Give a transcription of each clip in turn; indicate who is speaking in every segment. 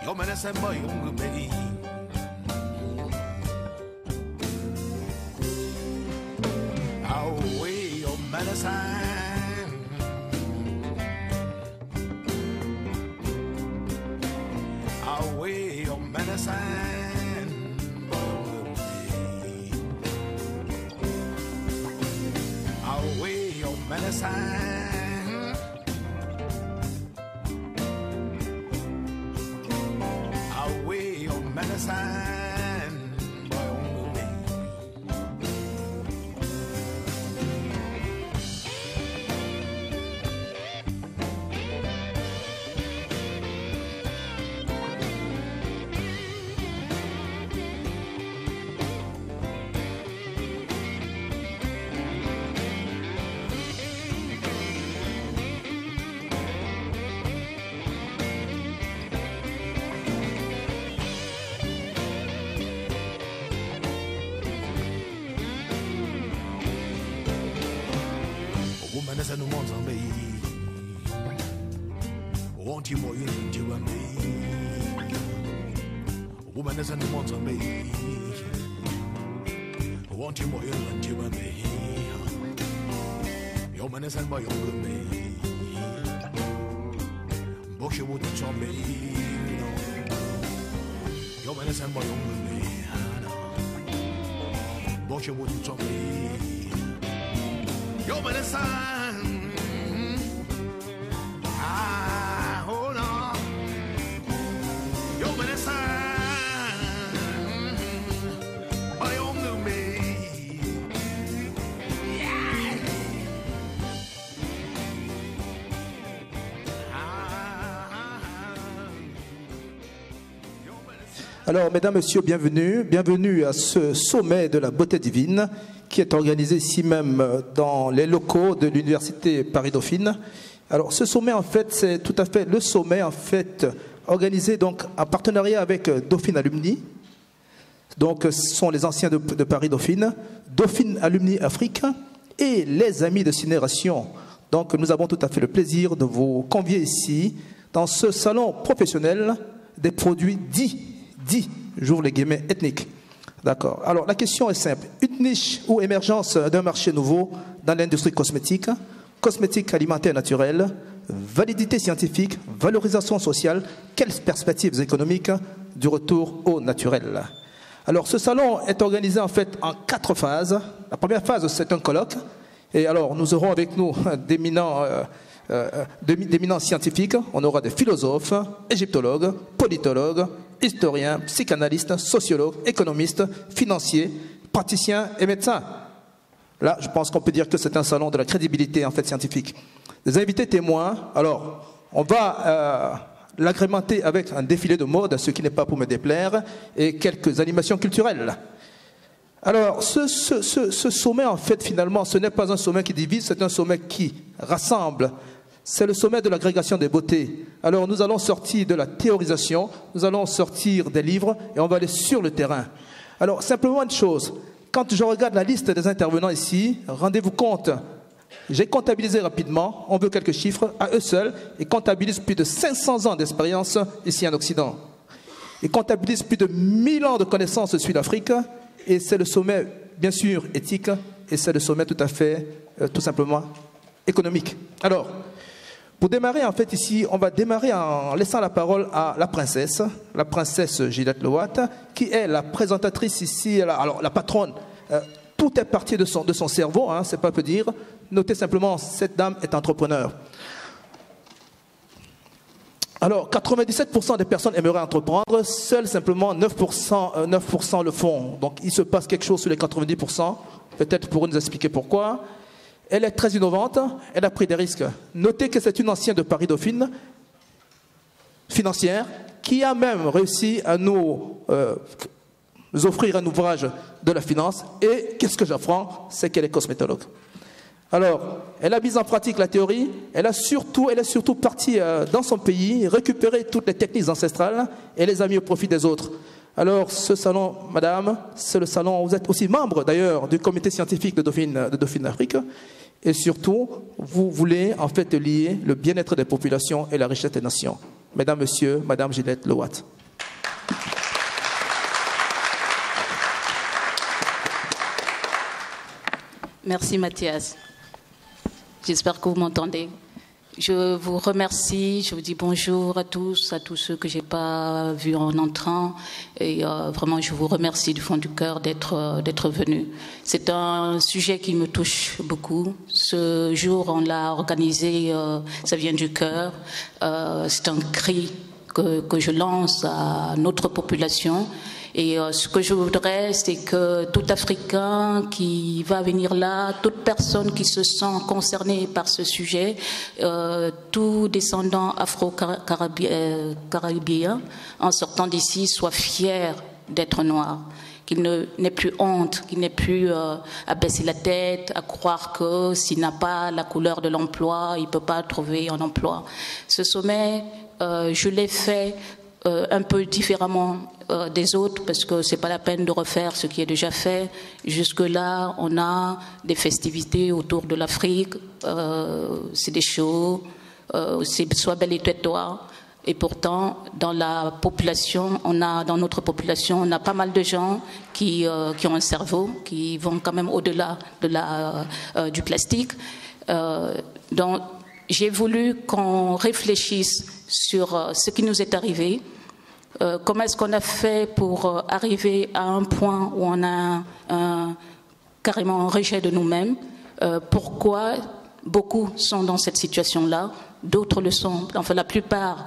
Speaker 1: Away your medicine, away your medicine, away your medicine. Woman is a woman's on me. Won't you more you and me? Woman is a woman's on me. Won't you more you and me? Your man is a boy on me. Bush wouldn't show me. Your man is a boy on me. Bush wouldn't show me. Your medicine, hold on. Your medicine, by on me. Yeah.
Speaker 2: Alors, mesdames, messieurs, bienvenue. Bienvenue à ce sommet de la beauté divine qui est organisé ici même dans les locaux de l'université Paris-Dauphine. Alors, ce sommet, en fait, c'est tout à fait le sommet, en fait, organisé donc en partenariat avec Dauphine Alumni. Donc, ce sont les anciens de Paris-Dauphine, Dauphine Alumni Afrique et les amis de Cinération. Donc, nous avons tout à fait le plaisir de vous convier ici, dans ce salon professionnel des produits dits, j'ouvre les guillemets, ethniques. D'accord. Alors, la question est simple. Une niche ou émergence d'un marché nouveau dans l'industrie cosmétique, cosmétique alimentaire naturelle, validité scientifique, valorisation sociale, quelles perspectives économiques du retour au naturel? Alors, ce salon est organisé en fait en 4 phases. La première phase, c'est un colloque. Et alors, nous aurons avec nous d'éminents scientifiques. On aura des philosophes, égyptologues, politologues, historiens, psychanalystes, sociologues, économistes, financiers, praticiens et médecins. Là, je pense qu'on peut dire que c'est un salon de la crédibilité en fait scientifique. Des invités témoins. Alors, on va l'agrémenter avec un défilé de mode, ce qui n'est pas pour me déplaire, et quelques animations culturelles. Alors, ce sommet, en fait, finalement, ce n'est pas un sommet qui divise, c'est un sommet qui rassemble. C'est le sommet de l'agrégation des beautés. Alors, nous allons sortir de la théorisation, nous allons sortir des livres et on va aller sur le terrain. Alors, simplement une chose, quand je regarde la liste des intervenants ici, rendez-vous compte, j'ai comptabilisé rapidement, on veut quelques chiffres, à eux seuls, ils comptabilisent plus de 500 ans d'expérience ici en Occident. Ils comptabilisent plus de 1000 ans de connaissances sur l'Afrique, et c'est le sommet, bien sûr, éthique, et c'est le sommet tout à fait, tout simplement, économique. Alors, pour démarrer, en fait, ici, on va démarrer en laissant la parole à la princesse Gillette Lowatt, qui est la présentatrice ici, alors la patronne. Tout est parti de son cerveau, hein, c'est pas peu dire. Notez simplement, cette dame est entrepreneur. Alors, 97% des personnes aimeraient entreprendre, seuls simplement 9% le font. Donc, il se passe quelque chose sur les 90%. Peut-être pour nous expliquer pourquoi. Elle est très innovante, elle a pris des risques. Notez que c'est une ancienne de Paris-Dauphine, financière, qui a même réussi à nous offrir un ouvrage de la finance. Et qu'est-ce que j'apprends? C'est qu'elle est cosmétologue. Alors, elle a mis en pratique la théorie, elle est surtout partie dans son pays, récupérer toutes les techniques ancestrales et les a mis au profit des autres. Alors, ce salon, madame, c'est le salon, vous êtes aussi membre d'ailleurs du comité scientifique de Dauphine Afrique, et surtout, vous voulez en fait lier le bien-être des populations et la richesse des nations. Mesdames, Messieurs, Madame Gillette Lowatt.
Speaker 3: Merci Mathias. J'espère que vous m'entendez. Je vous remercie, je vous dis bonjour à tous ceux que j'ai pas vus en entrant, et vraiment je vous remercie du fond du cœur d'être venus. C'est un sujet qui me touche beaucoup. Ce jour, on l'a organisé, ça vient du cœur. C'est un cri que je lance à notre population. Et ce que je voudrais, c'est que tout Africain qui va venir là, toute personne qui se sent concernée par ce sujet, tout descendant afro-caribéen, en sortant d'ici, soit fier d'être noir. Qu'il n'ait plus honte, qu'il n'ait plus à baisser la tête, à croire que s'il n'a pas la couleur de l'emploi, il ne peut pas trouver un emploi. Ce sommet, je l'ai fait un peu différemment des autres, parce que c'est pas la peine de refaire ce qui est déjà fait. Jusque-là, on a des festivités autour de l'Afrique, c'est des shows, c'est Sois belle et tais-toi. Et pourtant, dans notre population, on a pas mal de gens qui ont un cerveau, qui vont quand même au-delà du plastique. Donc, j'ai voulu qu'on réfléchisse sur ce qui nous est arrivé. Comment est-ce qu'on a fait pour arriver à un point où on a carrément un rejet de nous-mêmes? Pourquoi beaucoup sont dans cette situation-là? D'autres le sont, enfin la plupart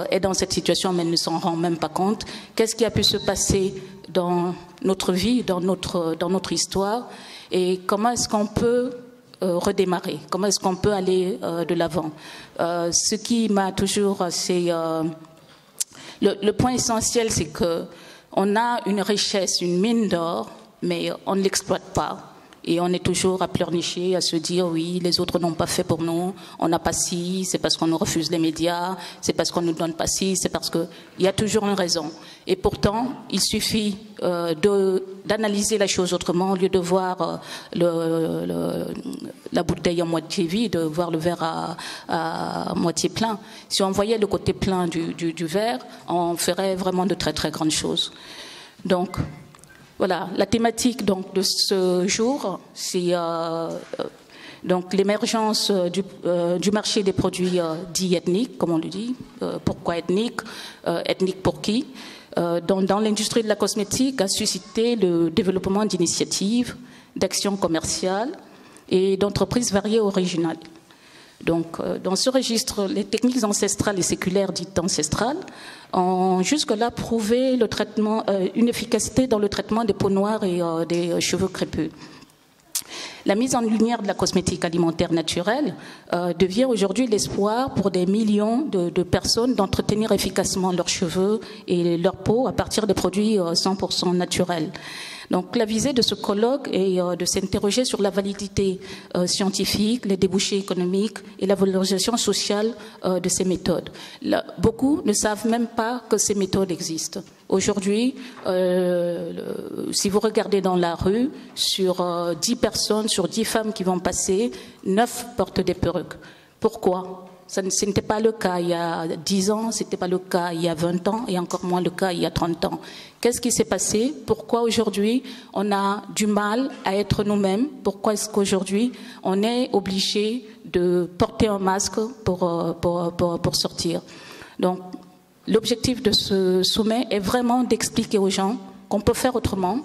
Speaker 3: est dans cette situation mais ne s'en rend même pas compte. Qu'est-ce qui a pu se passer dans notre vie, dans notre histoire? Et comment est-ce qu'on peut redémarrer? Comment est-ce qu'on peut aller de l'avant? Ce qui m'a toujours... Le point essentiel, c'est qu'on a une richesse, une mine d'or, mais on ne l'exploite pas. Et on est toujours à pleurnicher, à se dire oui, les autres n'ont pas fait pour nous, on n'a pas ci, c'est parce qu'on nous refuse les médias, c'est parce qu'on ne nous donne pas ci, c'est parce qu'il y a toujours une raison. Et pourtant, il suffit d'analyser la chose autrement, au lieu de voir la bouteille à moitié vide, de voir le verre à moitié plein. Si on voyait le côté plein du verre, on ferait vraiment de très très grandes choses. Donc, voilà, la thématique donc, de ce jour, c'est donc l'émergence du marché des produits dits ethniques, comme on le dit. Pourquoi ethnique? Ethnique pour qui? Dans l'industrie de la cosmétique, a suscité le développement d'initiatives, d'actions commerciales et d'entreprises variées originales. Donc, dans ce registre, les techniques ancestrales et séculaires dites ancestrales ont jusque-là prouvé une efficacité dans le traitement des peaux noires et des cheveux crépus. La mise en lumière de la cosmétique alimentaire naturelle devient aujourd'hui l'espoir pour des millions de personnes d'entretenir efficacement leurs cheveux et leur peau à partir de produits 100% naturels. Donc la visée de ce colloque est de s'interroger sur la validité scientifique, les débouchés économiques et la valorisation sociale de ces méthodes. Beaucoup ne savent même pas que ces méthodes existent. Aujourd'hui, si vous regardez dans la rue, sur 10 personnes, sur 10 femmes qui vont passer, 9 portent des perruques. Pourquoi ? Ce n'était pas le cas il y a 10 ans, ce n'était pas le cas il y a 20 ans et encore moins le cas il y a 30 ans. Qu'est-ce qui s'est passé? Pourquoi aujourd'hui on a du mal à être nous-mêmes? Pourquoi est-ce qu'aujourd'hui on est obligé de porter un masque pour sortir? Donc l'objectif de ce sommet est vraiment d'expliquer aux gens qu'on peut faire autrement,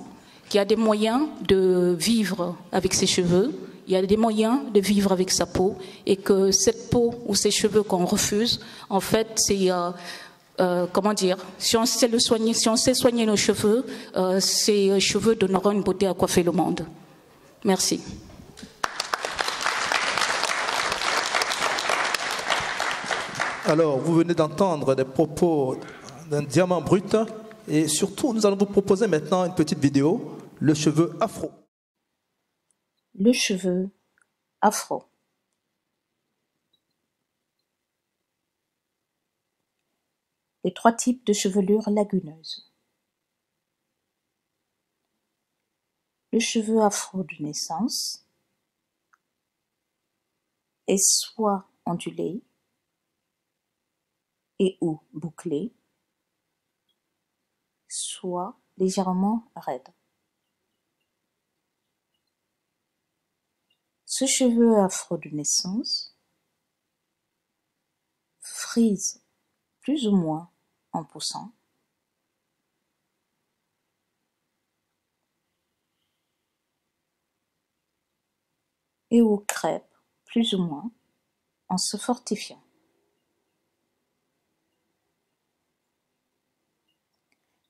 Speaker 3: qu'il y a des moyens de vivre avec ses cheveux, il y a des moyens de vivre avec sa peau et que cette peau ou ces cheveux qu'on refuse, en fait, c'est, comment dire, si on sait soigner nos cheveux, ces cheveux donneront une beauté à coiffer le monde. Merci.
Speaker 2: Alors, vous venez d'entendre des propos d'un diamant brut et surtout, nous allons vous proposer maintenant une petite vidéo, le cheveu afro.
Speaker 4: Le cheveu afro. Les 3 types de chevelure laguneuse. Le cheveu afro de naissance est soit ondulé et ou bouclé, soit légèrement raide. Ce cheveu afro de naissance frise plus ou moins en poussant. Et ou crêpe plus ou moins en se fortifiant.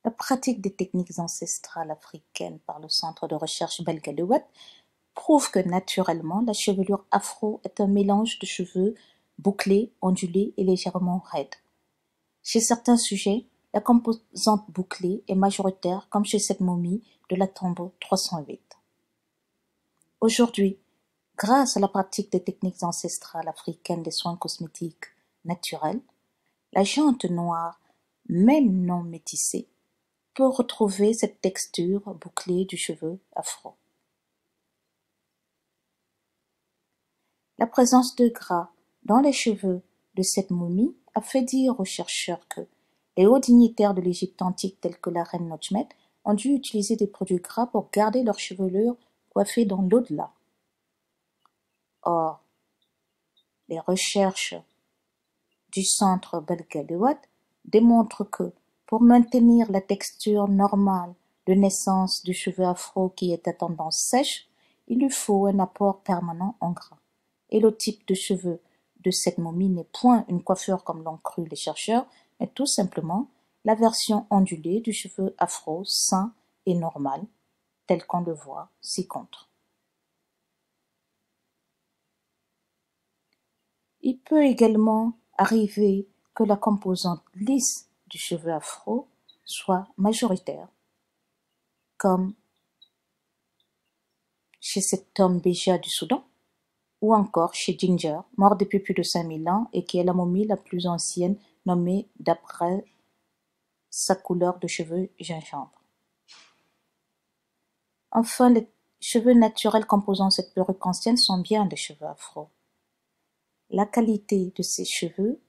Speaker 4: La pratique des techniques ancestrales africaines par le Centre de recherche belga de Watt prouve que naturellement la chevelure afro est un mélange de cheveux bouclés, ondulés et légèrement raides. Chez certains sujets, la composante bouclée est majoritaire comme chez cette momie de la tombe 308. Aujourd'hui, grâce à la pratique des techniques ancestrales africaines des soins cosmétiques naturels, la jante noire, même non métissée, peut retrouver cette texture bouclée du cheveu afro. La présence de gras dans les cheveux de cette momie a fait dire aux chercheurs que les hauts dignitaires de l'Égypte antique tels que la reine Nojmet ont dû utiliser des produits gras pour garder leur chevelure coiffée dans l'au-delà. Or, les recherches du Centre belga de Watt démontrent que pour maintenir la texture normale de naissance du cheveu afro qui est à tendance sèche, il lui faut un apport permanent en gras. Et le type de cheveux de cette momie n'est point une coiffure comme l'ont cru les chercheurs, mais tout simplement la version ondulée du cheveu afro sain et normal, tel qu'on le voit ci-contre. Il peut également arriver que la composante lisse du cheveu afro soit majoritaire, comme chez cet homme Béja du Soudan, ou encore chez Ginger, mort depuis plus de 5000 ans et qui est la momie la plus ancienne nommée d'après sa couleur de cheveux gingembre. Enfin, les cheveux naturels composant cette perruque ancienne sont bien des cheveux afro. La qualité de ces cheveux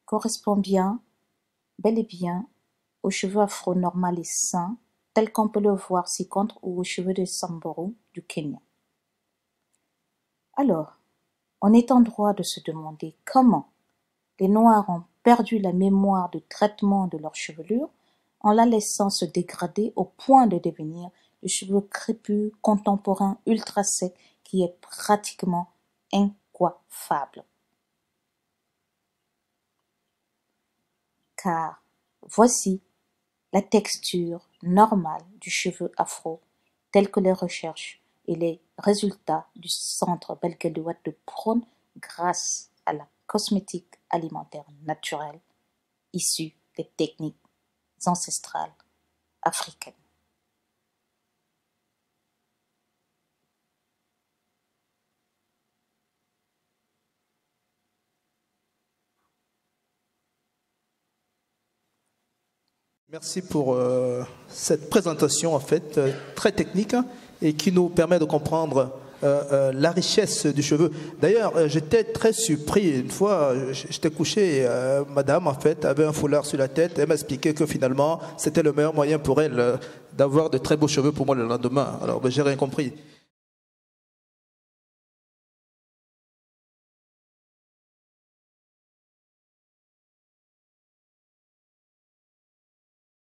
Speaker 4: correspond bel et bien aux cheveux afro normal et sains, tels qu'on peut le voir ci-contre ou aux cheveux de Samburu du Kenya. Alors, on est en droit de se demander comment les Noirs ont perdu la mémoire du traitement de leur chevelure en la laissant se dégrader au point de devenir le cheveu crépus contemporain ultra sec qui est pratiquement incoiffable. Car voici la texture normale du cheveu afro telle que les recherches et les résultats du Centre belga de Watt de prônent grâce à la cosmétique alimentaire naturelle issue des techniques ancestrales africaines.
Speaker 2: Merci pour cette présentation en fait très technique et qui nous permet de comprendre la richesse du cheveu. D'ailleurs, j'étais très surpris. Une fois, j'étais couché et madame en fait avait un foulard sur la tête. Elle m'a expliqué que finalement, c'était le meilleur moyen pour elle d'avoir de très beaux cheveux pour moi le lendemain. Alors, j'ai rien compris.